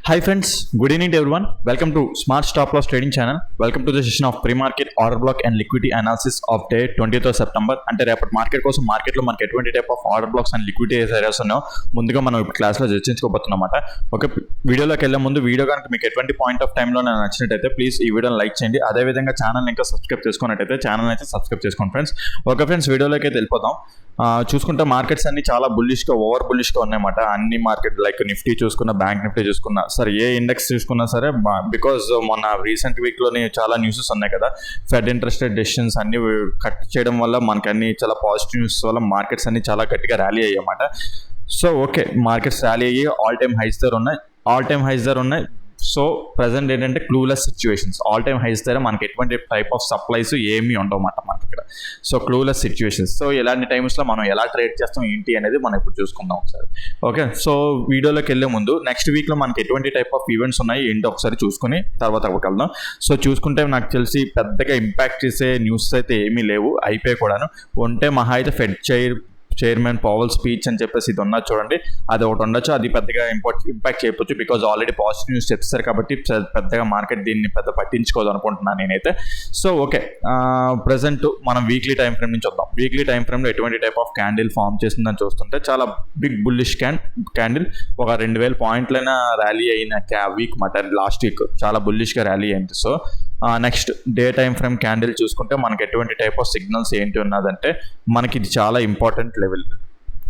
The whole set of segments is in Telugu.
Hi friends, good evening to everyone. Welcome to Smart Stop Loss Trading Channel. Welcome to the session of pre-market order block and liquidity analysis of day 20th of September. అంటే రేపటి మార్కెట్ కోసం మార్కెట్లో మనకి ఎటువంటి type of order blocks and liquidity areas ఉన్నాయో ముందుగా మనం ఇప్పుడు క్లాస్లో చర్చించుకోబోతున్నమాట. ఓకే, వీడియోలోకి వెళ్ళే ముందు వీడియో కనుక మీకు ఎటువంటి పాయింట్ ఆఫ్ టైంలో నచ్చినట్టయితే ప్లీజ్ ఈ వీడియోని లైక్ చేయండి. అదేవిధంగా ఛానల్ ఇంకా సబ్స్క్రైబ్ చేసుకున్నట్టయితే ఛానల్ అయితే సబ్స్క్రైబ్ చేసుకోండి ఫ్రెండ్స్. ఓకే ఫ్రెండ్స్, వీడియోలోకి అయితే వెళ్ళిపోదాం. చూసుకుంటే మార్కెట్స్ అన్ని చాలా బుల్లిష్గా ఓవర్ బుల్లిష్గా ఉన్నాయన్నమాట. అన్ని మార్కెట్ లైక్ నిఫ్టీ చూసుకున్న, బ్యాంక్ నిఫ్టీ చూసుకున్నా సరే, ఏ ఇండెక్స్ చూసుకున్నా సరే, బికాజ్ మొన్న రీసెంట్ వీక్లోని చాలా న్యూసెస్ ఉన్నాయి కదా, ఫెడ్ ఇంట్రెస్ట్ రేట్ డెసిషన్స్ అన్ని కట్ చేయడం వల్ల మనకి అన్ని చాలా పాజిటివ్ న్యూస్ వల్ల మార్కెట్స్ అన్ని చాలా గట్టిగా ర్యాలీ అయ్యాయన్నమాట. సో ఓకే, మార్కెట్స్ ర్యాలీ అయ్యి ఆల్ టైమ్ హైస్ దగ్గర ఉన్నాయి. సో ప్రజెంట్ ఏంటంటే clueless situations, all time highs దగ్గర మనకి ఎటువంటి టైప్ ఆఫ్ సప్లైస్ ఏమీ ఉండవన్నమాట మనకి ఇక్కడ. So clueless situations. సో ఇలాంటి టైమ్స్లో మనం ఎలా ట్రేడ్ చేస్తాం ఏంటి అనేది మనం ఇప్పుడు చూసుకుందాం ఒకసారి. ఓకే, సో వీడియోలోకి వెళ్ళే ముందు నెక్స్ట్ వీక్లో మనకి ఎటువంటి టైప్ ఆఫ్ ఈవెంట్స్ ఉన్నాయి ఏంటో ఒకసారి చూసుకుని తర్వాత వెళ్దాం. సో చూసుకుంటే నాకు తెలిసి పెద్దగా ఇంపాక్ట్ చేసే న్యూస్ అయితే ఏమీ లేవు, అయిపోయి కూడాను. ఉంటే మహా అయితే ఫెడ్ చైర్మన్ పవల్ స్పీచ్ అని చెప్పేసి ఇది ఉన్నది చూడండి, అది ఒకటి ఉండొచ్చు. అది పెద్దగా ఇంపాక్ట్ చేయవచ్చు, బికాజ్ ఆల్రెడీ పాజిటివ్ న్యూస్ చెప్తారు కాబట్టి పెద్దగా మార్కెట్ దీన్ని పెద్ద పట్టించుకోదు అనుకుంటున్నాను నేనైతే. సో ఓకే, ప్రజెంట్ మనం వీక్లీ టైం ఫ్రేమ్ నుంచి వద్దాం. వీక్లీ టైం ఫ్రేమ్లో ఎటువంటి టైప్ ఆఫ్ క్యాండిల్ ఫామ్ చేసిందని చూస్తుంటే చాలా బిగ్ బుల్లిష్ క్యాండిల్, ఒక 2000 పాయింట్లైనా ర్యాలీ అయిన వీక్ మాట, లాస్ట్ వీక్ చాలా బుల్లిష్గా ర్యాలీ అయింది. So next day time frame candle చూసుకుంటే మనకి ఎటువంటి టైప్ ఆఫ్ సిగ్నల్స్ ఏంటి ఉన్నదంటే, మనకి ఇది చాలా ఇంపార్టెంట్ లెవెల్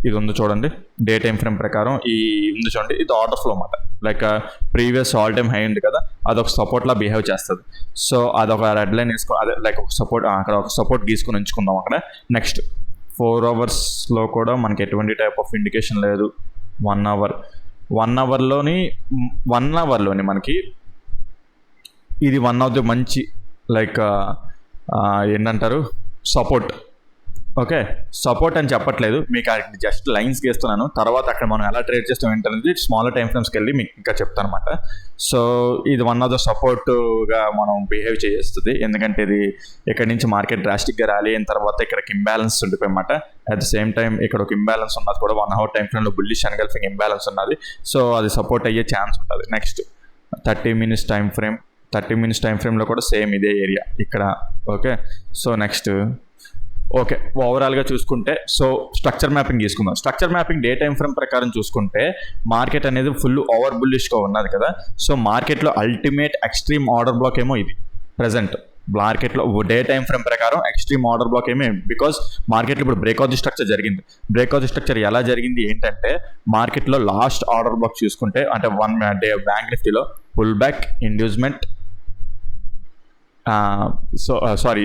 ఇది ఉంది చూడండి. డే టైం ఫ్రేమ్ ప్రకారం ఈ ఉంది చూడండి, ఇది ఆర్డర్ ఫ్లో అన్నమాట. Like previous all time high ఉంది కదా, అదొక సపోర్ట్లా బిహేవ్ చేస్తుంది. సో అదొక రెడ్ లైన్ వేసుకొని, అదే లైక్ ఒక సపోర్ట్, అక్కడ ఒక సపోర్ట్ గీసుకొని ఉంచుకుందాం అక్కడ. నెక్స్ట్ 4 అవర్స్లో కూడా మనకి ఎటువంటి టైప్ ఆఫ్ ఇండికేషన్ లేదు. 1 అవర్లోని మనకి ఇది వన్ ఆఫ్ ది మంచి లైక్ ఏంటంటారు సపోర్ట్. ఓకే, సపోర్ట్ అని చెప్పట్లేదు మీకు, జస్ట్ లైన్స్ గీస్తున్నాను. తర్వాత అక్కడ మనం ఎలా ట్రేడ్ చేస్తాం ఏంటనేది స్మాలర్ టైం ఫ్రేమ్స్కి వెళ్ళి మీకు ఇంకా చెప్తాను అనమాట. సో ఇది వన్ ఆఫ్ ద సపోర్ట్గా మనం బిహేవ్ చేస్తుంది, ఎందుకంటే ఇది ఇక్కడ నుంచి మార్కెట్ డ్రాస్టిక్గా ర్యాలీ అయిన తర్వాత ఇక్కడికి ఇంబ్యాలెన్స్ ఉండిపోయమాట. అట్ ద సేమ్ టైం ఇక్కడ ఒక ఇంబ్యాలెన్స్ ఉన్నది కూడా, 1 అవర్ టైం ఫ్రేమ్లో బుల్లిష్ అనగలిఫింగ్ ఇంబ్యాలెన్స్ ఉన్నది. సో అది సపోర్ట్ అయ్యే ఛాన్స్ ఉంటుంది. నెక్స్ట్ 30 మినిట్స్ టైం ఫ్రేమ్లో కూడా సేమ్ ఇదే ఏరియా ఇక్కడ. ఓకే, సో నెక్స్ట్ ఓకే, ఓవరాల్గా చూసుకుంటే సో స్ట్రక్చర్ మ్యాపింగ్ తీసుకుందాం. Structure mapping day time frame ప్రకారం చూసుకుంటే మార్కెట్ అనేది ఫుల్ ఓవర్ బుల్లిష్గా ఉన్నది కదా. సో మార్కెట్లో అల్టిమేట్ ఎక్స్ట్రీమ్ ఆర్డర్ బ్లాక్ ఏమో ఇది ప్రజెంట్ మార్కెట్లో డే టైం ఫ్రేమ్ ప్రకారం ఎక్స్ట్రీమ్ ఆర్డర్ బ్లాక్ ఏమే, బికాజ్ మార్కెట్లో ఇప్పుడు బ్రేక్అవుట్ స్ట్రక్చర్ జరిగింది. బ్రేక్అవుట్ స్ట్రక్చర్ ఎలా జరిగింది ఏంటంటే, మార్కెట్లో లాస్ట్ ఆర్డర్ బ్లాక్ చూసుకుంటే అంటే 1 డే బ్యాంక్ నిఫ్టీలో పుల్ బ్యాక్ ఇండ్యూస్మెంట్,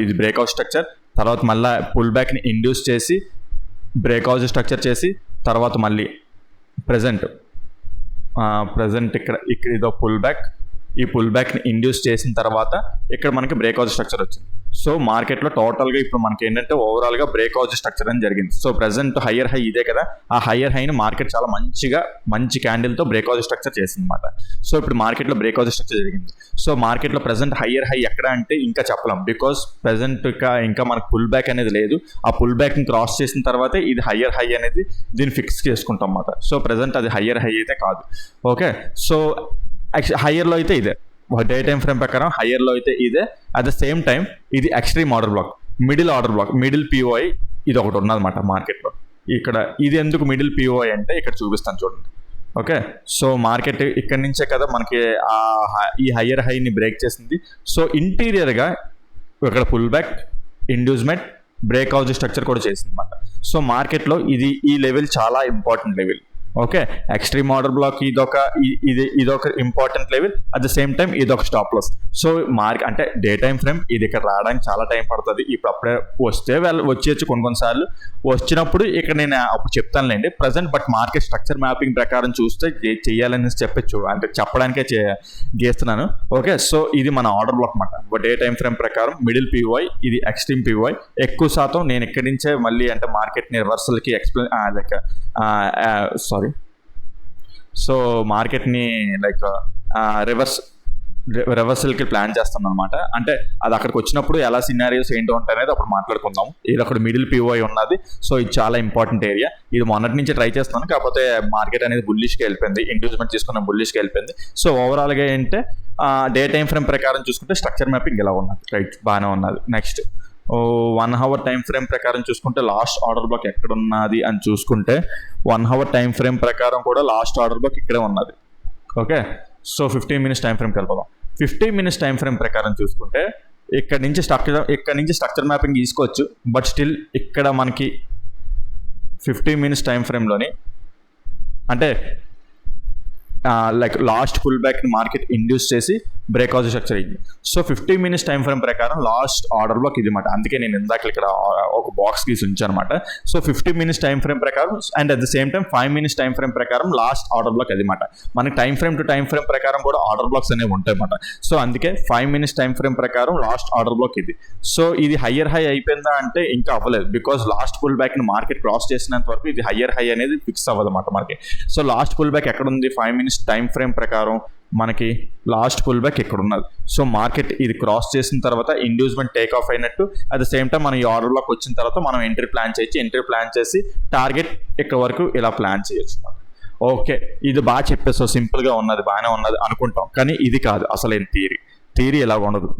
ఇది బ్రేక్అవుట్ స్ట్రక్చర్, తర్వాత మళ్ళీ పుల్ బ్యాక్ని ఇండ్యూస్ చేసి బ్రేక్అవుట్ స్ట్రక్చర్ చేసి తర్వాత మళ్ళీ ప్రజెంట్ ఇక్కడ ఇదో పుల్ బ్యాక్, ఈ పుల్ బ్యాక్ని ఇండ్యూస్ చేసిన తర్వాత ఇక్కడ మనకి బ్రేక్అవుట్ స్ట్రక్చర్ వచ్చింది. సో మార్కెట్లో టోటల్గా ఇప్పుడు మనకి ఏంటంటే ఓవరాల్గా బ్రేక్అవుట్ స్ట్రక్చర్ అని జరిగింది. సో ప్రజెంట్ హయ్యర్ హై ఇదే కదా, ఆ హయ్యర్ హైని మార్కెట్ చాలా మంచి క్యాండిల్తో బ్రేక్అవుట్ స్ట్రక్చర్ చేసింది అనమాట. సో ఇప్పుడు మార్కెట్లో బ్రేక్అవుట్ స్ట్రక్చర్ జరిగింది. సో మార్కెట్లో ప్రజెంట్ హయ్యర్ హై ఎక్కడ అంటే ఇంకా చెప్పలేం, బికాస్ ప్రజెంట్ ఇంకా మనకు పుల్ బ్యాక్ అనేది లేదు. ఆ పుల్ బ్యాక్ని క్రాస్ చేసిన తర్వాతే ఇది హయ్యర్ హై అనేది దీన్ని ఫిక్స్ చేసుకుంటాం అన్నమాట. సో ప్రజెంట్ అది హయ్యర్ హై అయితే కాదు. ఓకే, సో హయ్యర్లో అయితే ఇదే, డే టైం ఫ్రేమ్ ప్రకారం హయ్యర్లో అయితే ఇదే. అట్ ద సేమ్ టైం ఇది extreme order black, middle POI ఇది ఒకటి ఉన్నదన్నమాట మార్కెట్లో. ఇక్కడ ఇది ఎందుకు మిడిల్ పిఓఐ అంటే ఇక్కడ చూపిస్తాను చూడండి. ఓకే, సో మార్కెట్ ఇక్కడ నుంచే కదా మనకి ఈ హయ్యర్ హైని బ్రేక్ చేసింది. సో ఇంటీరియర్గా ఇక్కడ pull back, inducement, breakout structure కూడా చేసింది అనమాట. సో మార్కెట్లో ఈ లెవెల్ చాలా important level. Okay, extreme order block ఇదొక important level. At the same time ఇదొక స్టాప్ లాస్. సో అంటే డే టైం ఫ్రేమ్ ఇది ఇక్కడ రావడానికి చాలా టైం పడుతుంది. ఇప్పుడు అప్పుడే వచ్చేయచ్చు కొన్నిసార్లు. వచ్చినప్పుడు ఇక్కడ నేను అప్పుడు చెప్తానులేండి present. But market structure mapping ప్రకారం చూస్తే చేయాలని చెప్పచ్చు, అంటే చెప్పడానికే గీస్తున్నాను. ఓకే, సో ఇది మన ఆర్డర్ బ్లాక్ అన్నమాట. డే టైం ఫ్రేమ్ ప్రకారం మిడిల్ పిఓఐ, ఇది ఎక్స్ట్రీమ్ పిఓఐ. ఎక్కువ శాతం నేను ఇక్కడి నుంచే మళ్ళీ అంటే మార్కెట్ని రివర్సల్కి సో మార్కెట్ని లైక్ రివర్సల్కి ప్లాన్ చేస్తాం అనమాట. అంటే అది అక్కడికి వచ్చినప్పుడు ఎలా సినారియోస్ ఏంటో ఉంటాయి అనేది అప్పుడు మాట్లాడుకుందాం. ఇది అక్కడ మిడిల్ పిఓఐ ఉన్నది, సో ఇది చాలా ఇంపార్టెంట్ ఏరియా. ఇది మొన్నటి నుంచి ట్రై చేస్తున్నాను, కాకపోతే మార్కెట్ అనేది బుల్లిష్కి వెళ్ళిపోయింది, ఇండ్యూస్మెంట్ తీసుకున్న బుల్లిష్కి వెళ్ళిపోయింది. సో ఓవరాల్గా ఏంటంటే డే టైం ఫ్రేమ్ ప్రకారం చూసుకుంటే స్ట్రక్చర్ మ్యాపింగ్ ఇలా ఉన్నది, రైట్, బాగానే ఉన్నది. నెక్స్ట్ 1 hour టైం ఫ్రేమ్ ప్రకారం చూసుకుంటే లాస్ట్ ఆర్డర్ బ్లాక్ ఎక్కడ ఉన్నది అని చూసుకుంటే 1 hour టైం ఫ్రేమ్ ప్రకారం కూడా లాస్ట్ ఆర్డర్ బ్లాక్ ఇక్కడే ఉన్నది. ఓకే, సో 15 minutes టైం ఫ్రేమ్కి వెళ్ళిపోదాం. 15 minutes టైం ఫ్రేమ్ ప్రకారం చూసుకుంటే ఇక్కడ నుంచి స్ట్రక్చర్ మ్యాపింగ్ తీసుకోవచ్చు, బట్ స్టిల్ ఇక్కడ మనకి 15 minutes టైం ఫ్రేమ్లోని అంటే like last pull back market induce చేసి బ్రేక్అవుట్ స్ట్రక్చర్ అయింది. సో 15 minutes టైం ఫ్రేమ్ ప్రకారం లాస్ట్ ఆర్డర్ బ్లాక్ ఇది అనమాట. అందుకే నేను ఇందాక ఇక్కడ ఒక బాక్స్ గీసి ఉంచాను అనమాట. సో 15 minutes టైం ఫ్రేమ్ ప్రకారం and at the same time 5 minutes time frame ప్రకారం లాస్ట్ ఆర్డర్ బ్లాక్ అది అనమాట. మనకి time frame to time frame ప్రకారం కూడా ఆర్డర్ బ్లాక్స్ అనేవి ఉంటాయి అనమాట. సో అందుకే 5 minutes టైం ఫ్రేమ్ ప్రకారం లాస్ట్ ఆర్డర్ బ్లాక్ ఇది. సో ఇది హయ్యర్ హై అయిపోయిందా అంటే ఇంకా అవ్వలేదు, because last pull back market cross చేసినంత వరకు ఇది హయ్యర్ హై అనేది ఫిక్స్ అవ్వదు అనమాట మనకి. సో లాస్ట్ పుల్ బ్యాక్ ఎక్కడ ఉంది? 5 minutes టైం ఫ్రేమ్ ప్రకారం మనకి లాస్ట్ పుల్ బ్యాక్ ఇక్కడ ఉన్నది. సో మార్కెట్ ఇది క్రాస్ చేసిన తర్వాత ఇండ్యూస్మెంట్ టేక్ ఆఫ్ అయినట్టు. అట్ ద సేమ్ టైం మనం ఈ ఆర్డర్ బ్లాక్ వచ్చిన తర్వాత మనం ఎంట్రీ ప్లాన్ చేసి టార్గెట్ ఇక్కడ వరకు ఇలా ప్లాన్ చేయొచ్చు. ఓకే, ఇది బాగా చెప్పేసి సింపుల్గా ఉన్నది, బాగానే ఉన్నది అనుకుంటాం, కానీ ఇది కాదు అసలు థియరీ ఇలా ఉండదు.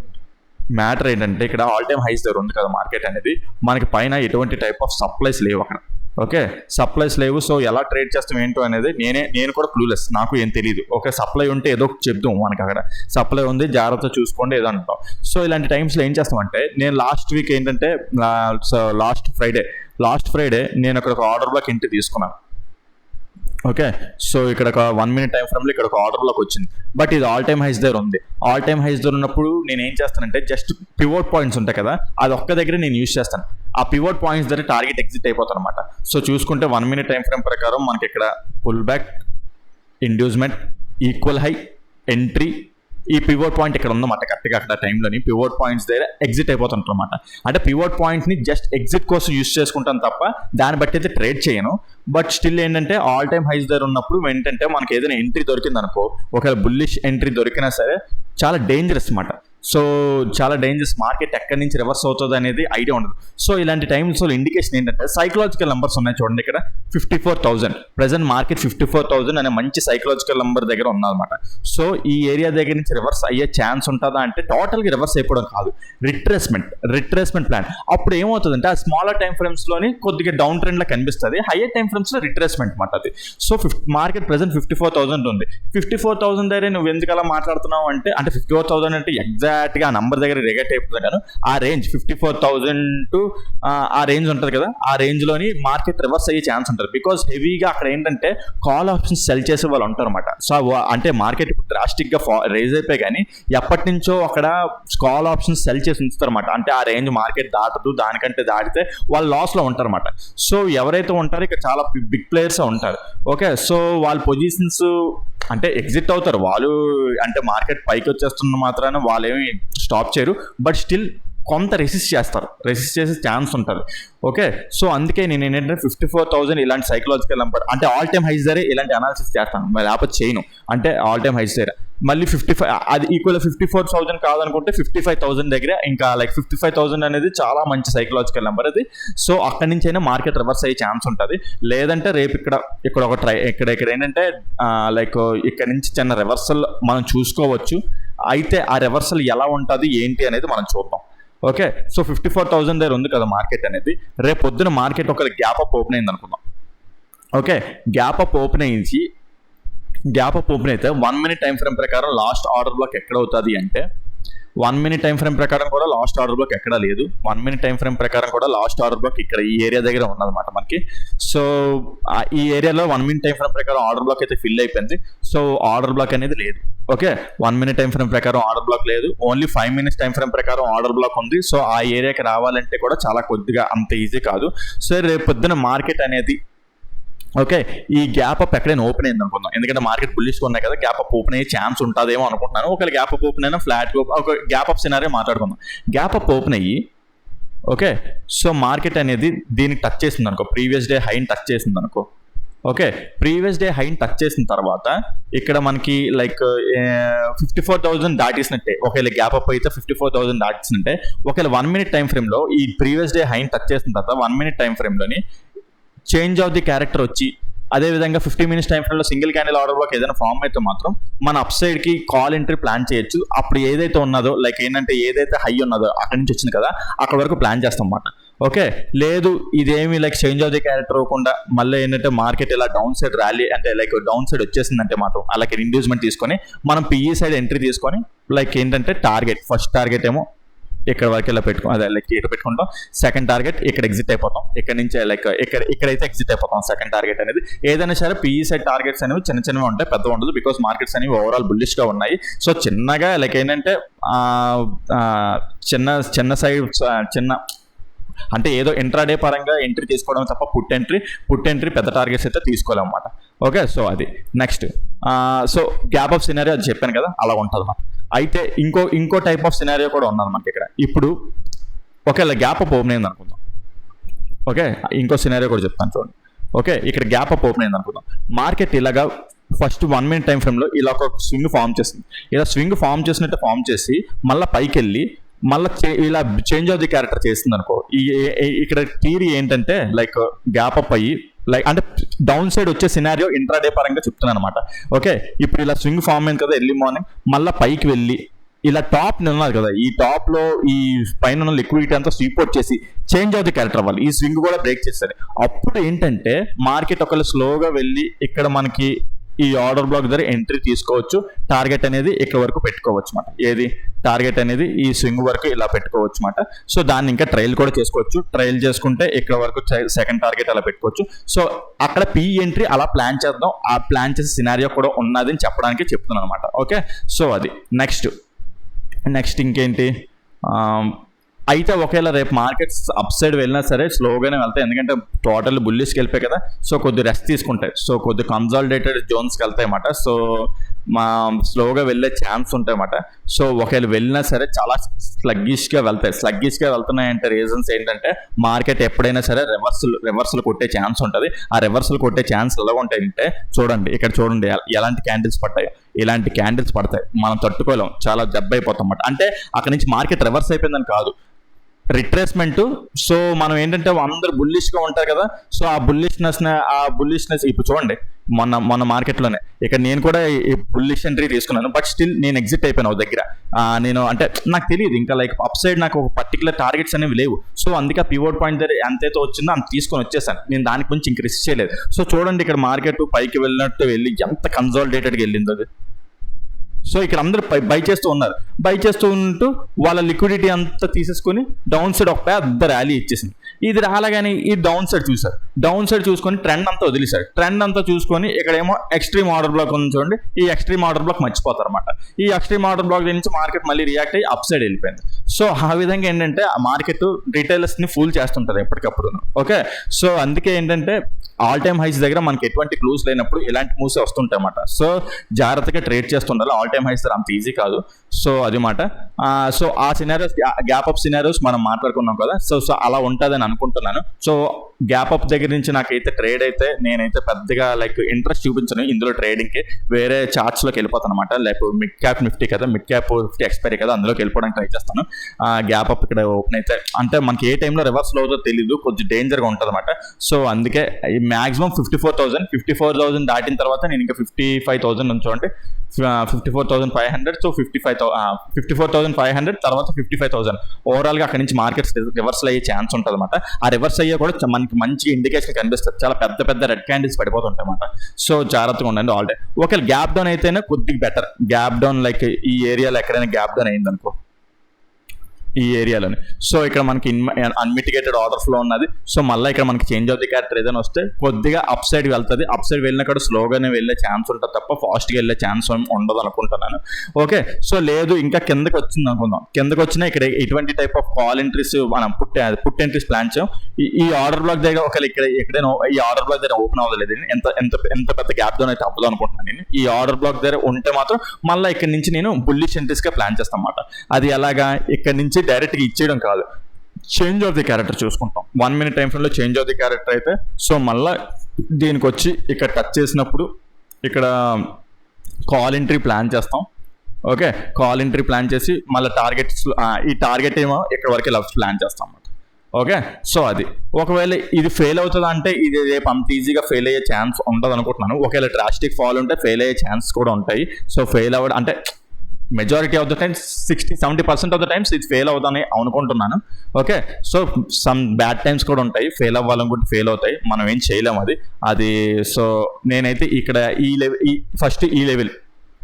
మ్యాటర్ ఏంటంటే ఇక్కడ ఆల్ టైమ్ హైస్ దగ్గర ఉంది కదా మార్కెట్ అనేది, మనకి పైన ఎటువంటి టైప్ ఆఫ్ సప్లైస్ లేవు అక్కడ. ఓకే, సప్లైస్ లేవు. సో ఎలా ట్రేడ్ చేస్తాం ఏంటో అనేది నేను కూడా క్లూలెస్, నాకు ఏం తెలియదు. ఓకే, సప్లై ఉంటే ఏదో చెప్దాం, మనకి అక్కడ సప్లై ఉంది జాగ్రత్త చూసుకోండి ఏదో అంటాం. సో ఇలాంటి టైమ్స్లో ఏం చేస్తామంటే, నేను లాస్ట్ వీక్ ఏంటంటే లాస్ట్ ఫ్రైడే నేను అక్కడ ఒక ఆర్డర్ బ్లాక్ ఎంట్రీ తీసుకున్నాను. ఓకే, సో ఇక్కడ ఒక 1 minute టైం ఫ్రేమ్లో ఇక్కడ ఒక ఆర్డర్ బ్లాక్ వచ్చింది, బట్ ఇది ఆల్ టైమ్ హైస్ దగ్గర ఉంది. ఆల్ టైమ్ హైస్ దగ్గర ఉన్నప్పుడు నేను ఏం చేస్తానంటే జస్ట్ పివోట్ పాయింట్స్ ఉంటాయి కదా, అది ఒక్క దగ్గర నేను యూజ్ చేస్తాను. ఆ పివోట్ పాయింట్స్ దగ్గర టార్గెట్ ఎగ్జిట్ అయిపోతాను అనమాట. సో చూసుకుంటే 1 minute టైం ఫ్రేమ్ ప్రకారం మనకి ఇక్కడ pull back, inducement, equal high, entry, ఈ పివోట్ పాయింట్ ఇక్కడ ఉందన్నమాట. కరెక్ట్గా అక్కడ టైంలోని పివోట్ పాయింట్స్ దగ్గర ఎగ్జిట్ అయిపోతుంటారు అనమాట. అంటే పివోట్ పాయింట్ని జస్ట్ ఎగ్జిట్ కోసం యూజ్ చేసుకుంటాను తప్ప దాన్ని బట్టి అయితే ట్రేడ్ చేయను. బట్ స్టిల్ ఏంటంటే ఆల్ టైమ్ హైస్ దగ్గర ఉన్నప్పుడు ఏంటంటే మనకి ఏదైనా ఎంట్రీ దొరికింది అనుకో, ఒకవేళ బుల్లిష్ ఎంట్రీ దొరికినా సరే చాలా డేంజరస్ అనమాట. సో చాలా డేంజరస్, మార్కెట్ ఎక్కడి నుంచి రివర్స్ అవుతుంది అనేది ఐడియా ఉండదు. సో ఇలాంటి టైమ్స్లో ఇండికేషన్ ఏంటంటే సైకలాజికల్ నెంబర్స్ ఉన్నాయి చూడండి. ఇక్కడ 54,000 ప్రెసెంట్ మార్కెట్ 54,000 అనే మంచి సైకలాజికల్ నెంబర్ దగ్గర ఉన్నదన్నమాట. సో ఈ ఏరియా దగ్గర నుంచి రివర్స్ అయ్యే ఛాన్స్ ఉంటుందా అంటే టోటల్గా రివర్స్ అయిపోవడం కాదు, రిట్రేస్మెంట్ ప్లాన్. అప్పుడు ఏమవుతుందంటే ఆ స్మాలర్ టైం ఫ్రేమ్స్లోని కొద్దిగా డౌన్ ట్రెండ్లో కనిపిస్తుంది, హయ్యర్ టైం ఫ్రేమ్స్లో రిట్రేస్మెంట్ అనమాట అది. సో మార్కెట్ ప్రెసెంట్ 54,000 ఉంది. 54,000 దగ్గర నువ్వు ఎందుకు అలా మాట్లాడుతున్నావు అంటే 54,000 అంటే ఎగ్జాక్ట్గా ఆ నంబర్ దగ్గర రిగెట్ అయిపోతున్నాను. ఆ రేంజ్ 54,000 టు ఆ రేంజ్ ఉంటుంది కదా, ఆ రేంజ్లోని మార్కెట్ రివర్స్ అయ్యే ఛాన్స్ ఉంటుంది. బికాస్ హెవీగా అక్కడ ఏంటంటే కాల్ ఆప్షన్స్ సెల్ చేసే వాళ్ళు ఉంటారు అనమాట. సో అంటే మార్కెట్ ఇప్పుడు డ్రాస్టిక్గా రేజ్ అయిపోయి కానీ ఎప్పటి నుంచో అక్కడ కాల్ ఆప్షన్స్ సెల్ చేసి ఉంచుతారు అనమాట. అంటే ఆ రేంజ్ మార్కెట్ దాటదు, దానికంటే దాటితే వాళ్ళు లాస్లో ఉంటారు అనమాట. సో ఎవరైతే ఉంటారో ఇక్కడ చాలా బిగ్ ప్లేయర్స్ ఉంటారు. ఓకే, సో వాళ్ళ పొజిషన్స్ అంటే ఎగ్జిట్ అవుతారు వాళ్ళు, అంటే మార్కెట్ పైకి వచ్చేస్తున్న మాత్రాన వాళ్ళు ఏమి స్టాప్ చేయరు, బట్ స్టిల్ కొంత రెసిస్ట్ చేసే ఛాన్స్ ఉంటుంది. ఓకే, సో అందుకే నేను ఏంటంటే 54,000 ఇలాంటి సైకలాజికల్ నెంబర్ అంటే ఆల్ టైమ్ హైస్ దగ్గర ఇలాంటి అనాలిసిస్ చేస్తాను, లేకపోతే చేయను. అంటే ఆల్ టైమ్ హైస్ దగ్గర మళ్ళీ 55 అది ఈక్వల్ 54,000 కాదనుకుంటే 55,000 దగ్గర ఇంకా లైక్ 55,000 అనేది చాలా మంచి సైకలాజికల్ నెంబర్ అది. సో అక్కడి నుంచి అయినా మార్కెట్ రివర్స్ అయ్యే ఛాన్స్ ఉంటుంది. లేదంటే రేపు ఇక్కడ ఒక ఇక్కడ ఏంటంటే లైక్ ఇక్కడ నుంచి చిన్న రివర్సల్ మనం చూసుకోవచ్చు. అయితే ఆ రివర్సల్ ఎలా ఉంటుంది ఏంటి అనేది మనం చూద్దాం. ఓకే, సో 54,000 దగ్గర ఉంది కదా మార్కెట్ అనేది. రేపు పొద్దున మార్కెట్ ఒక గ్యాప్ అప్ ఓపెన్ అయింది అనుకుందాం. ఓకే, గ్యాప్ అప్ ఓపెన్ అయితే 1 minute టైం ఫ్రేమ్ ప్రకారం లాస్ట్ ఆర్డర్ బ్లాక్ ఎక్కడ అవుతుంది అంటే 1 minute టైం ఫ్రేమ్ ప్రకారం కూడా లాస్ట్ ఆర్డర్ బ్లాక్ ఎక్కడా లేదు. 1 minute టైం ఫ్రేమ్ ప్రకారం కూడా లాస్ట్ ఆర్డర్ బ్లాక్ ఇక్కడ ఈ ఏరియా దగ్గర ఉన్నదన్నమాట మనకి. సో ఈ ఏరియాలో 1 minute టైం ఫ్రేమ్ ప్రకారం ఆర్డర్ బ్లాక్ అయితే ఫిల్ అయిపోయింది. సో ఆర్డర్ బ్లాక్ అనేది లేదు. ఓకే, 1 minute టైం ఫ్రేమ్ ప్రకారం ఆర్డర్ బ్లాక్ లేదు, ఓన్లీ 5 minutes టైం ఫ్రేమ్ ప్రకారం ఆర్డర్ బ్లాక్ ఉంది. సో ఆ ఏరియాకి రావాలంటే కూడా చాలా కొద్దిగా అంత ఈజీ కాదు. సో రేపు పొద్దున మార్కెట్ అనేది ఓకే ఈ గ్యాప్ అప్ ఎక్కడైనా ఓపెన్ అయింది అనుకుందాం, ఎందుకంటే మార్కెట్ బుల్లిష్గా ఉన్నాయి కదా, గ్యాప్ అప్ ఓపెన్ అయ్యే ఛాన్స్ ఉంటుందేమో అనుకుంటున్నాను. ఒకవేళ గ్యాప్ అప్ ఓపెన్ అయినా ఫ్లాట్ ఒక గ్యాప్ అప్ సినారియో మాట్లాడుకుందాం. గ్యాప్ అప్ ఓపెన్ అయ్యి ఓకే, సో మార్కెట్ అనేది దీనికి టచ్ చేసింది అనుకో, ప్రీవియస్ డే హైని టచ్ చేసింది అనుకో. ఓకే, ప్రీవియస్ డే హైని టచ్ చేసిన తర్వాత ఇక్కడ మనకి లైక్ 54,000 దాటేసినట్టే. ఒకవేళ గ్యాప్ అప్ అయితే 54,000 దాటేసినట్టే. ఒకవేళ 1 minute టైం ఫ్రేమ్లో ఈ ప్రీవియస్ డే హైని టచ్ చేసిన తర్వాత 1 minute టైం ఫ్రేమ్లోని చేంజ్ ఆఫ్ ది క్యారెక్టర్ వచ్చి అదేవిధంగా 50 minutes టైం ఫ్రేమ్లో సింగిల్ క్యాండిల్ ఆర్డర్ బ్లాక్ ఏదైనా ఫామ్ అయితే మాత్రం మన అప్ సైడ్కి కాల్ ఎంట్రీ ప్లాన్ చేయొచ్చు. అప్పుడు ఏదైతే ఉన్నదో లైక్ ఏంటంటే ఏదైతే హై ఉన్నదో అక్కడి నుంచి వచ్చింది కదా అక్కడ వరకు ప్లాన్ చేస్తాం అన్నమాట. ఓకే, లేదు ఇదేమి like change of the character అవ్వకుండా మళ్ళీ ఏంటంటే మార్కెట్ ఇలా డౌన్ సైడ్ ర్యాలీ అంటే లైక్ డౌన్ సైడ్ వచ్చేసిందంటే మాత్రం అలాగే ఇండ్యూస్మెంట్ తీసుకొని మనం పిఈ సైడ్ ఎంట్రీ తీసుకొని లైక్ ఏంటంటే టార్గెట్ ఫస్ట్ టార్గెట్ ఏమో ఇక్కడ వరకు ఇలా పెట్టుకో అదే లైక్ ఇక్కడ పెట్టుకుంటాం. సెకండ్ టార్గెట్ ఇక్కడ ఎగ్జిట్ అయిపోతాం. ఇక్కడ నుంచి లైక్ ఇక్కడైతే ఎగ్జిట్ అయిపోతాం. సెకండ్ టార్గెట్ అనేది ఏదైనా సరే పిఈ సైడ్ టార్గెట్స్ అనేవి చిన్న చిన్నవి ఉంటాయి, పెద్దగా ఉండదు. బికాస్ మార్కెట్స్ అనేవి ఓవరాల్ బుల్లిష్గా ఉన్నాయి. సో చిన్నగా లైక్ ఏంటంటే చిన్న సైడ్ చిన్న అంటే ఏదో ఇంట్రాడే పరంగా ఎంట్రీ తీసుకోవడం తప్ప పుట్ ఎంట్రీ పెద్ద టార్గెట్స్ అయితే తీసుకోలేమన్నమాట. ఓకే, సో అది next. So gap of scenario అది చెప్పాను కదా అలా ఉంటుంది అన్నమాట. అయితే ఇంకో టైప్ ఆఫ్ సినారియో కూడా ఉన్నది మనకి ఇక్కడ. ఇప్పుడు ఒకవేళ గ్యాప్ అప్ ఓపెన్ అయింది అనుకుందాం. ఓకే, ఇంకో సినారియో కూడా చెప్తాను చూడండి. ఓకే, ఇక్కడ గ్యాప్ అప్ ఓపెన్ అయింది అనుకుందాం. మార్కెట్ ఇలాగా ఫస్ట్ 1 minute టైం ఫ్రేమ్లో ఇలా ఒక స్వింగ్ ఫామ్ చేస్తుంది. ఇలా స్వింగ్ ఫామ్ చేసినట్టు ఫామ్ చేసి మళ్ళీ పైకి వెళ్ళి మళ్ళీ ఇలా చేంజ్ ఆఫ్ ది క్యారెక్టర్ చేస్తుంది అనుకో. ఇక్కడ థియరీ ఏంటంటే లైక్ గ్యాప్ అప్ అయ్యి లైక్ అంటే డౌన్ సైడ్ వచ్చే సినారియో ఇంట్రాడే పరంగా చెప్తున్నాను అనమాట. ఓకే, ఇప్పుడు ఇలా స్వింగ్ ఫామ్ అయింది కదా ఎర్లీ మార్నింగ్, మళ్ళీ పైకి వెళ్ళి ఇలా టాప్ ఉన్నది కదా ఈ టాప్ లో ఈ పైన ఉన్న లిక్విడిటీ అంతా స్వీప్ అవుట్ చేసి చేంజ్ ఆఫ్ ది క్యారెక్టర్ అవ్వాలి. ఈ స్వింగ్ కూడా బ్రేక్ చేస్తారు. అప్పుడు ఏంటంటే మార్కెట్ ఒకవేళ స్లోగా వెళ్ళి ఇక్కడ మనకి ఈ ఆర్డర్ బ్లాక్ దగ్గర ఎంట్రీ తీసుకోవచ్చు. టార్గెట్ అనేది ఇక్కడ వరకు పెట్టుకోవచ్చు అన్నమాట. ఏది టార్గెట్ అనేది ఈ స్వింగ్ వరకు ఇలా పెట్టుకోవచ్చు అన్నమాట. సో దాన్ని ఇంకా ట్రయల్ కూడా చేసుకోవచ్చు. ట్రయల్ చేసుకుంటే ఇక్కడ వరకు సెకండ్ టార్గెట్ అలా పెట్టుకోవచ్చు. సో అక్కడ పి ఎంట్రీ అలా ప్లాన్ చేద్దాం. ఆ ప్లాన్ చేసే సినారియో కూడా ఉన్నది అని చెప్పడానికి చెప్తున్నాను అనమాట. ఓకే, సో అది నెక్స్ట్ ఇంకేంటి అయితే ఒకవేళ రేపు మార్కెట్స్ అప్ సైడ్ వెళ్ళినా సరే స్లోగానే వెళ్తాయి. ఎందుకంటే టోటల్ బుల్లిష్కి వెళ్ళిపోయి కదా. సో కొద్ది రెస్ట్ తీసుకుంటాయి. సో కొద్ది కన్సాలిడేటెడ్ జోన్స్కి వెళ్తాయి అన్నమాట. సో స్లోగా వెళ్ళే ఛాన్స్ ఉంటాయి అన్నమాట. సో ఒకవేళ వెళ్ళినా సరే చాలా స్లగ్గిష్గా వెళ్తాయి. స్లగ్గిష్గా వెళ్తున్నాయంటే రీజన్స్ ఏంటంటే మార్కెట్ ఎప్పుడైనా సరే రివర్సల్ కొట్టే ఛాన్స్ ఉంటుంది. ఆ రివర్సల్ కొట్టే ఛాన్స్ ఎలా ఉంటాయంటే చూడండి, ఇక్కడ చూడండి ఎలాంటి క్యాండిల్స్ పట్టాయి. ఇలాంటి క్యాండిల్స్ పడతాయి, మనం తట్టుకోలేం, చాలా దెబ్బ అయిపోతాం అన్నమాట. అంటే అక్కడ నుంచి మార్కెట్ రివర్స్ అయిపోయిందని కాదు, రిట్రేస్మెంట్. సో మనం ఏంటంటే అందరు బుల్లిష్గా ఉంటారు కదా. సో ఆ బుల్లిష్నెస్ ఇప్పుడు చూడండి మొన్న మార్కెట్లోనే ఇక్కడ నేను కూడా బుల్లిష్ ఎంట్రీ తీసుకున్నాను. బట్ స్టిల్ నేను ఎగ్జిట్ అయిపోయాను ఒక దగ్గర. నేను అంటే నాకు తెలియదు ఇంకా లైక్ అప్ సైడ్ నాకు ఒక పర్టికులర్ టార్గెట్స్ అనేవి లేవు. సో అందుకే పివోట్ పాయింట్ దగ్గర ఎంతైతే వచ్చిందో అంత తీసుకొని వచ్చేసాను. నేను దానికి గురించి ఇంక రిస్క్ చేయలేదు. సో చూడండి ఇక్కడ మార్కెట్ పైకి వెళ్ళినట్టు వెళ్ళి ఎంత కన్సాలిడేటెడ్గా వెళ్ళింది అది. సో ఇక్కడ అందరూ బై చేస్తూ ఉన్నారు. బై చేస్తూ ఉంటూ వాళ్ళ లిక్విడిటీ అంతా తీసేసుకొని డౌన్ సైడ్ ఒక పెద్ద ర్యాలీ ఇచ్చేసింది. ఇది రాగానే ఈ డౌన్ సైడ్ చూసారు. డౌన్ సైడ్ చూసుకొని ట్రెండ్ అంతా వదిలేశారు. ట్రెండ్ అంతా చూసుకొని ఇక్కడేమో ఎక్స్ట్రీమ్ ఆర్డర్ బ్లాక్ ఉంది చూడండి. ఈ ఎక్స్ట్రీమ్ ఆర్డర్ బ్లాక్ మర్చిపోతారు అనమాట. ఈ ఎక్స్ట్రీమ్ ఆర్డర్ బ్లాక్ నుంచి మార్కెట్ మళ్ళీ రియాక్ట్ అయ్యి అప్ సైడ్ వెళ్ళిపోయింది. సో ఆ విధంగా ఏంటంటే ఆ మార్కెట్ రిటైలర్స్ని ఫూల్ చేస్తుంటారు ఎప్పటికప్పుడు. ఓకే, సో అందుకే ఏంటంటే ఆల్ టైమ్ హైస్ దగ్గర మనకి ఎటువంటి క్లూస్ లేనప్పుడు ఇలాంటి మూవ్స్ వస్తుంటాయి అన్నమాట. సో జాగ్రత్తగా ట్రేడ్ చేస్తుండాలి. ఆల్ టైమ్ హైస్ దగ్గర అంత ఈజీ కాదు. సో అది మాట. సో ఆ సినారియోస్ గ్యాప్ అప్ సినారియోస్ మనం మాట్లాడుకున్నాం కదా. సో అలా ఉంటుందని అనుకుంటున్నాను. సో గ్యాప్ అప్ దగ్గర నుంచి నాకైతే ట్రేడ్ అయితే నేనైతే పెద్దగా లైక్ ఇంట్రెస్ట్ చూపించను ఇందులో ట్రేడింగ్కి. వేరే చార్ట్స్లోకి వెళ్ళిపోతాను అనమాట. లైక్ మిడ్ క్యాప్ నిఫ్టీ కదా, మిడ్ క్యాప్ నిఫ్టీ ఎక్స్పైరీ కదా, అందులోకి వెళ్ళిపోవడానికి ట్రై చేస్తాను. గ్యాప్ అప్ ఇక్కడ ఓపెన్ అయితే అంటే మనకి ఏ టైంలో రివర్స్లో అవుతుందో తెలీదు, కొంచెం డేంజర్గా ఉంటుంది అనమాట. సో అందుకే మ్యాక్సిమం 54,000 దాటిన తర్వాత నేను ఇంకా 55,000 ఉంచండి. 54,500. సో 54,500 తర్వాత 55,000 ఓవరాల్గా అక్కడి నుంచి మార్కెట్స్ రివర్సల్ అయ్యే ఛాన్స్ ఉంటుంది అనమాట. ఆ రివర్స్ అయ్యే కూడా మనకి మంచి ఇండికేషన్ కనిపిస్తుంది. చాలా పెద్ద పెద్ద రెడ్ క్యాండిల్స్ పడిపోతుంటాయి అన్నమాట. సో జాగ్రత్తగా ఉండండి ఆల్ డే. ఒకవేళ గ్యాప్ డౌన్ అయితేనే కొద్దిగా బెటర్. గ్యాప్ డౌన్ లైక్ ఈ ఏరియాలో ఎక్కడైనా గ్యాప్ డౌన్ అయిందనుకో ఈ ఏరియాలోనే. సో ఇక్కడ మనకి అన్మిటిగేటెడ్ ఆర్డర్ ఫ్లో ఉన్నది. సో మళ్ళీ ఇక్కడ మనకి చేంజ్ ఆఫ్ ది క్యారెక్టర్ ఏదైనా వస్తే కొద్దిగా అప్ సైడ్ వెళ్తుంది. అప్ సైడ్ వెళ్ళినా కూడా స్లోగానే వెళ్ళే ఛాన్స్ ఉంటుంది తప్ప ఫాస్ట్గా వెళ్ళే ఛాన్స్ ఉండదు అనుకుంటున్నాను. ఓకే, సో లేదు ఇంకా కిందకి వచ్చింది అనుకుందాం. కిందకి వచ్చినా ఇక్కడ ఎటువంటి టైప్ ఆఫ్ కాల్ ఎంట్రీస్ మనం పుట్ ఎంట్రీస్ ప్లాన్ చేయం. ఈ ఆర్డర్ బ్లాక్ దగ్గర ఒకవేళ ఎక్కడైనా ఈ ఆర్డర్ బ్లాక్ దగ్గర ఓపెన్ అవ్వలేదు. ఎంత పెద్ద గ్యాప్ డౌన్ అయితే అవ్వదు అనుకుంటున్నాను నేను. ఈ ఆర్డర్ బ్లాక్ దగ్గర ఉంటే మాత్రం మళ్ళీ ఇక్కడ నుంచి నేను బుల్లిష్ ఎంట్రీస్గా ప్లాన్ చేస్తాను అన్నమాట. అది ఎలాగా ఇక్కడ నుంచి డైరెక్ట్గా ఇచ్చేయడం కాదు, చేంజ్ ఆఫ్ ది క్యారెక్టర్ చూసుకుంటాం. 1 minute టైం ఫ్రేమ్లో చేంజ్ ఆఫ్ ది క్యారెక్టర్ అయితే సో మళ్ళీ దీనికి వచ్చి ఇక్కడ టచ్ చేసినప్పుడు ఇక్కడ కాల్ ఎంట్రీ ప్లాన్ చేస్తాం. ఓకే, కాల్ ఎంట్రీ ప్లాన్ చేసి మళ్ళీ టార్గెట్స్ ఈ టార్గెట్ ఏమో ఇక్కడ వరకు ఇలా ప్లాన్ చేస్తాం అన్నమాట. ఓకే, సో అది ఒకవేళ ఇది ఫెయిల్ అవుతుందా అంటే ఇది రేపు అంత ఈజీగా ఫెయిల్ అయ్యే ఛాన్స్ ఉండదు అనుకుంటున్నాను. ఒకవేళ డ్రాస్టిక్ ఫాల్ ఉంటే ఫెయిల్ అయ్యే ఛాన్స్ కూడా ఉంటాయి. సో ఫెయిల్ అవ్వడం అంటే majority of the times 60-70% of the times ఇది ఫెయిల్ అవుతుందని అనుకుంటున్నాను. Okay, so some bad times కూడా ఉంటాయి, ఫెయిల్ అవ్వాలనుకుంటే ఫెయిల్ అవుతాయి, మనం ఏం చేయలేము అది. సో నేనైతే ఇక్కడ ఫస్ట్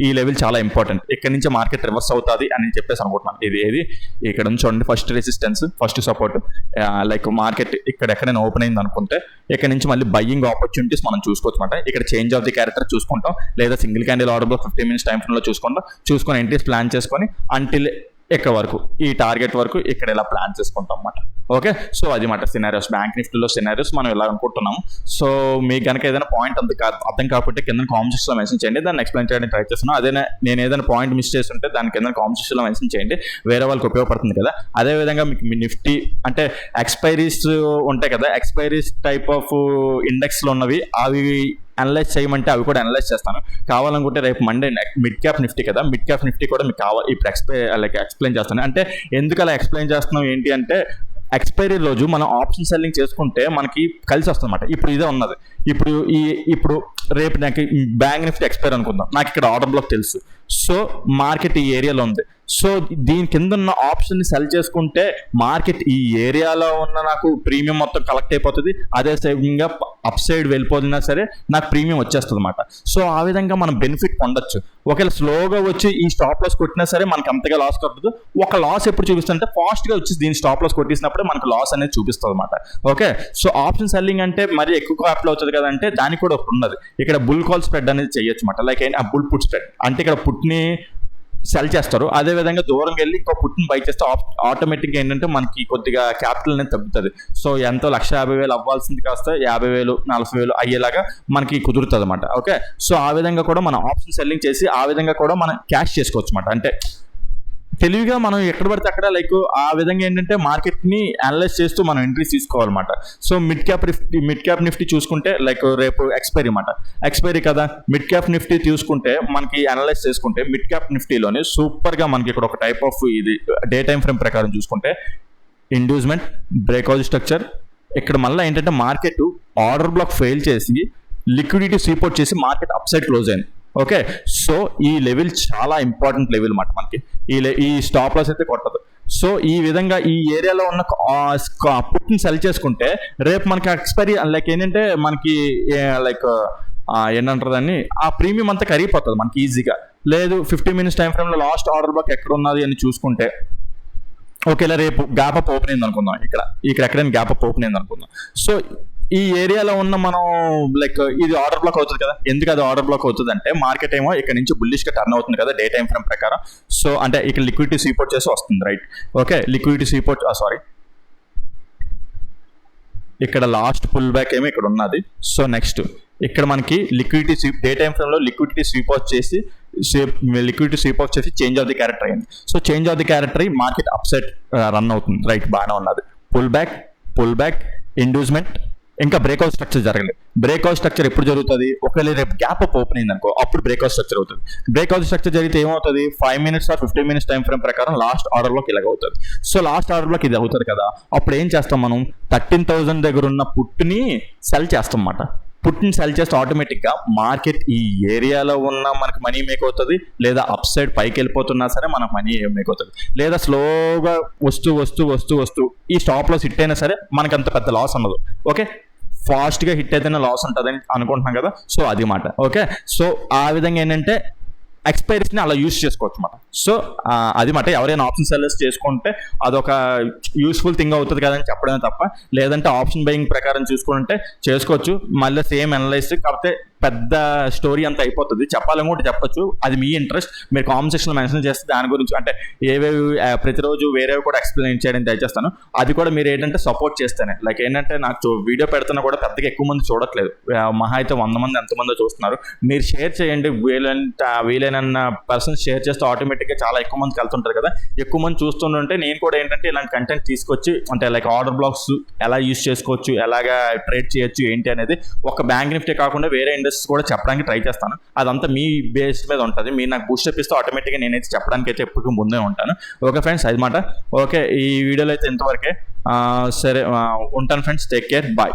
ఈ లెవెల్ చాలా ఇంపార్టెంట్. ఇక్కడ నుంచి మార్కెట్ రివర్స్ అవుతుంది అని చెప్పేసి అనుకుంటున్నాను. ఇది ఇక్కడ నుంచి చూడండి, first resistance, first support, like market ఇక్కడ ఎక్కడైనా ఓపెన్ అయింది అనుకుంటే ఇక్కడ నుంచి మళ్ళీ బయ్యింగ్ ఆపర్చునిటీస్ మనం చూసుకోవచ్చు అనమాట. ఇక్కడ చేంజ్ ఆఫ్ ది క్యారెక్టర్ చూసుకుంటాం, లేదా single candle order black 15 minutes time ఫ్రేమ్లో చూసుకొని ఎంట్రీస్ ప్లాన్ చేసుకొని అంటిల్ ఇక్కడ వరకు ఈ టార్గెట్ వరకు ఇక్కడ ఇలా ప్లాన్ చేసుకుంటాం అన్నమాట. ఓకే, సో అది మాట సినారియోస్, బ్యాంక్ నిఫ్టీలో సినారియోస్ మనం ఇలా అనుకుంటున్నాము. సో మీకు కనుక ఏదైనా పాయింట్ అర్థం కాకపోతే కింద కామెంట్ సెక్షన్లో మెన్షన్ చేయండి, దాన్ని ఎక్స్ప్లెయిన్ చేయడానికి ట్రై చేస్తున్నాను. అదే నేను ఏదైనా పాయింట్ మిస్ చేస్తుంటే దాని కింద కామెంట్ సెక్షన్లో మెన్షన్ చేయండి, వేరే వాళ్ళకి ఉపయోగపడుతుంది కదా. అదేవిధంగా మీకు మీ నిఫ్టీ అంటే ఎక్స్పైరీస్ ఉంటాయి కదా, ఎక్స్పైరీస్ టైప్ ఆఫ్ ఇండెక్స్లో ఉన్నవి అవి అనలైజ్ చేయమంటే అవి కూడా అనలైజ్ చేస్తాను. కావాలనుకుంటే రేపు మండే మిడ్ క్యాప్ నిఫ్టీ కదా, మిడ్ క్యాప్ నిఫ్టీ కూడా మీకు ఇప్పుడు ఎక్స్ప్లెయిన్ చేస్తాను. అంటే ఎందుకు అలా ఎక్స్ప్లెయిన్ చేస్తున్నాం ఏంటి అంటే ఎక్స్పైరీ రోజు మనం ఆప్షన్ సెల్లింగ్ చేసుకుంటే మనకి కలిసి వస్తుంది అనమాట. ఇప్పుడు ఇదే ఉన్నది, ఇప్పుడు రేపు నాకు బ్యాంక్ నిఫ్టీ ఎక్స్పైర్ అనుకుందాం, నాకు ఇక్కడ ఆర్డర్ బ్లాక్ తెలుసు, సో మార్కెట్ ఈ ఏరియాలో ఉంది, సో దీని కింద ఉన్న ఆప్షన్ని సెల్ చేసుకుంటే మార్కెట్ ఈ ఏరియాలో ఉన్న నాకు ప్రీమియం మొత్తం కలెక్ట్ అయిపోతుంది, అదే సేవింగ్గా అప్ సైడ్ వెళ్ళిపోతున్నా సరే నాకు ప్రీమియం వచ్చేస్తుంది అనమాట. సో ఆ విధంగా మనం బెనిఫిట్ పొందొచ్చు. ఒకవేళ స్లోగా వచ్చి ఈ స్టాప్ లాస్ కొట్టినా సరే మనకి అంతగా లాస్ కొట్టదు. ఒక లాస్ ఎప్పుడు చూపిస్తుంటే ఫాస్ట్గా వచ్చి దీని స్టాప్ లాస్ కొట్టేసినప్పుడే మనకు లాస్ అనేది చూపిస్తుంది అనమాట. ఓకే, సో ఆప్షన్ సెల్లింగ్ అంటే మరి ఎక్కువ క్యాపిటల్ అవుతుంది కదంటే దానికి కూడా ఒకటి ఉన్నది. ఇక్కడ బుల్ కాల్ స్ప్రెడ్ అనేది చేయొచ్చు అనమాట. లైక్ ఆ బుల్ పుట్ స్ప్రెడ్ అంటే ఇక్కడ పుట్ని సెల్ చేస్తారు, అదేవిధంగా దూరంగా వెళ్ళి ఇంకో పుట్టిని బై చేస్తే ఆటోమేటిక్గా ఏంటంటే మనకి కొద్దిగా క్యాపిటల్ అనేది తగ్గుతుంది. సో ఎంతో 1,50,000 అవ్వాల్సింది కాస్త 50,000 40,000 అయ్యేలాగా మనకి కుదురుతుంది అనమాట. ఓకే, సో ఆ విధంగా కూడా మనం ఆప్షన్ సెల్లింగ్ చేసి ఆ విధంగా కూడా మనం క్యాష్ చేసుకోవచ్చు అనమాట. అంటే తెలివిగా మనం ఎక్కడ పడితే అక్కడ లైక్ ఆ విధంగా ఏంటంటే మార్కెట్ని అనలైజ్ చేస్తూ మనం ఎంట్రీస్ తీసుకోవాలన్నమాట. సో మిడ్ క్యాప్ నిఫ్టీ చూసుకుంటే లైక్ రేపు ఎక్స్పైరీ కదా, మిడ్ క్యాప్ నిఫ్టీ చూసుకుంటే మనకి అనలైజ్ చేసుకుంటే మిడ్ క్యాప్ నిఫ్టీలోనే సూపర్గా మనకి ఇక్కడ ఒక టైప్ ఆఫ్ ఇది డే టైం ఫ్రేమ్ ప్రకారం చూసుకుంటే ఇండ్యూస్మెంట్, బ్రేక్అవుట్ స్ట్రక్చర్, ఇక్కడ మళ్ళీ ఏంటంటే మార్కెట్ ఆర్డర్ బ్లాక్ ఫెయిల్ చేసి లిక్విడిటీ సపోర్ట్ చేసి మార్కెట్ అప్ సైడ్ క్లోజ్ అయింది. ఓకే, సో ఈ లెవెల్ చాలా ఇంపార్టెంట్ లెవెల్ అన్నమాట మనకి. ఈ స్టాప్ లాస్ అయితే కొట్టదు. సో ఈ విధంగా ఈ ఏరియాలో ఉన్న పుట్ని సెల్ చేసుకుంటే రేపు మనకి ఎక్స్పైరీ లైక్ ఏంటంటే మనకి లైక్ ఏంటంటారు దాన్ని ఆ ప్రీమియం అంతా కరిగిపోతుంది మనకి ఈజీగా. లేదు 15 minutes టైం ఫ్రేమ్లో లాస్ట్ ఆర్డర్ బ్లాక్ ఎక్కడ ఉన్నది అని చూసుకుంటే ఓకేలా రేపు గ్యాప్ అప్ ఓపెన్ అయింది అనుకుందాం, ఇక్కడ ఎక్కడైనా గ్యాప్ అప్ ఓపెన్ అయింది అనుకుందాం. సో ఈ ఏరియాలో ఉన్న మనం లైక్ ఇది ఆర్డర్ బ్లాక్ అవుతుంది కదా. ఎందుకు అది ఆర్డర్ బ్లాక్ అవుతుంది అంటే మార్కెట్ ఏమో ఇక్కడ నుంచి బుల్లిష్గా టర్న్ అవుతుంది కదా డే టైం ఫ్రేమ్ ప్రకారం. సో అంటే ఇక్కడ లిక్విడిటీ సపోర్ట్ చేసి వస్తుంది, రైట్. ఓకే, లిక్విడిటీ సపోర్ట్ ఇక్కడ లాస్ట్ పుల్ బ్యాక్ ఏమో ఇక్కడ ఉన్నది. సో నెక్స్ట్ ఇక్కడ మనకి లిక్విడిటీ డే టైం ఫ్రేమ్లో లిక్విడిటీ స్వీప్ అవుట్ చేసి చేంజ్ ఆఫ్ ది క్యారెక్టర్ అయింది. So change of the character market up side run అవుతుంది, రైట్, బాగానే ఉన్నది. పుల్ బ్యాక్ ఇండ్యూస్మెంట్, ఇంకా బ్రేక్అవుట్ స్ట్రక్చర్ జరగలేదు. బ్రేక్అవుట్ స్ట్రక్చర్ ఎప్పుడు జరుగుతుంది? ఒకవేళ రేపు గ్యాప్ అప్ ఓపెన్ అయింది అనుకో అప్పుడు బ్రేక్అవుట్ స్ట్రక్చర్ అవుతుంది. బ్రేక్అవుట్ స్ట్రక్చర్ జరిగితే ఏమవుతుంది? 5 minutes or 15 minutes time frame ప్రకారం లాస్ట్ ఆర్డర్ బ్లాక్ ఇలాగ అవుతుంది. సో లాస్ట్ ఆర్డర్ బ్లాక్ ఇది అవుతుంది కదా, అప్పుడు ఏం చేస్తాం మనం 13,000 దగ్గర ఉన్న పుట్ని సెల్ చేస్తాం అన్నమాట. పుట్ని సెల్ చేస్తే ఆటోమేటిక్గా మార్కెట్ ఈ ఏరియాలో ఉన్న మనకి మనీ మేక్ అవుతుంది, లేదా అప్ సైడ్ పైకి వెళ్ళిపోతున్నా సరే మనకు మనీ మేక్ అవుతుంది, లేదా స్లోగా వస్తూ ఈ స్టాప్ లాస్ హిట్ అయినా సరే మనకు అంత పెద్ద లాస్ ఉండదు. ఓకే, ఫాస్ట్గా హిట్ అయితేనే లాస్ ఉంటుందని అనుకుంటున్నాం కదా. సో అది మాట. ఓకే, సో ఆ విధంగా ఏంటంటే ఎక్స్పైరీస్ని అలా యూస్ చేసుకోవచ్చు అన్నమాట. సో అది మాట. ఎవరైనా ఆప్షన్ సెల్లర్స్ చేసుకుంటే అదొక యూస్ఫుల్ థింగ్ అవుతుంది కదని చెప్పడమే తప్ప, లేదంటే ఆప్షన్ బయింగ్ ప్రకారం చూసుకుంటే చేసుకోవచ్చు. మళ్ళీ సేమ్ అనలైజ్, కాకపోతే పెద్ద స్టోరీ అంతా అయిపోతుంది. చెప్పాలనుకుంటే చెప్పొచ్చు, అది మీ ఇంట్రెస్ట్. మీరు కామెంట్ సెక్షన్లో మెన్షన్ చేస్తే దాని గురించి అంటే ఏవేవి ప్రతిరోజు వేరేవి కూడా ఎక్స్ప్లెయిన్ చేయడానికి దయచేస్తాను. అది కూడా మీరు ఏంటంటే సపోర్ట్ చేస్తేనే, లైక్ ఏంటంటే నాకు వీడియో పెడుతున్నా కూడా పెద్దగా ఎక్కువ మంది చూడట్లేదు, మహా అయితే 100 మంది ఎంతమందో చూస్తున్నారు. మీరు షేర్ చేయండి, వీలైన పర్సన్స్ షేర్ చేస్తే ఆటోమేటిక్గా చాలా ఎక్కువ మందికి వెళ్తుంటారు కదా. ఎక్కువ మంది చూస్తుంటే నేను కూడా ఏంటంటే ఇలాంటి కంటెంట్ తీసుకొచ్చి అంటే లైక్ ఆర్డర్ బ్లాక్స్ ఎలా యూస్ చేసుకోవచ్చు, ఎలాగా ట్రేడ్ చేయొచ్చు ఏంటి అనేది ఒక బ్యాంక్ నిఫ్టీ కాకుండా వేరే ఇండస్ట్రీస్ కూడా చెప్పడానికి ట్రై చేస్తాను. అదంతా మీ బేస్ మీద ఉంటుంది. మీరు నాకు బూస్ట్ అప్ ఇస్తే ఆటోమేటిక్గా నేనైతే చెప్పడానికి అయితే ఎప్పటికీ ముందే ఉంటాను. ఓకే ఫ్రెండ్స్, అది మాట. ఓకే, ఈ వీడియోలో అయితే ఇంతవరకే. సరే, ఉంటాను ఫ్రెండ్స్. Take care, bye.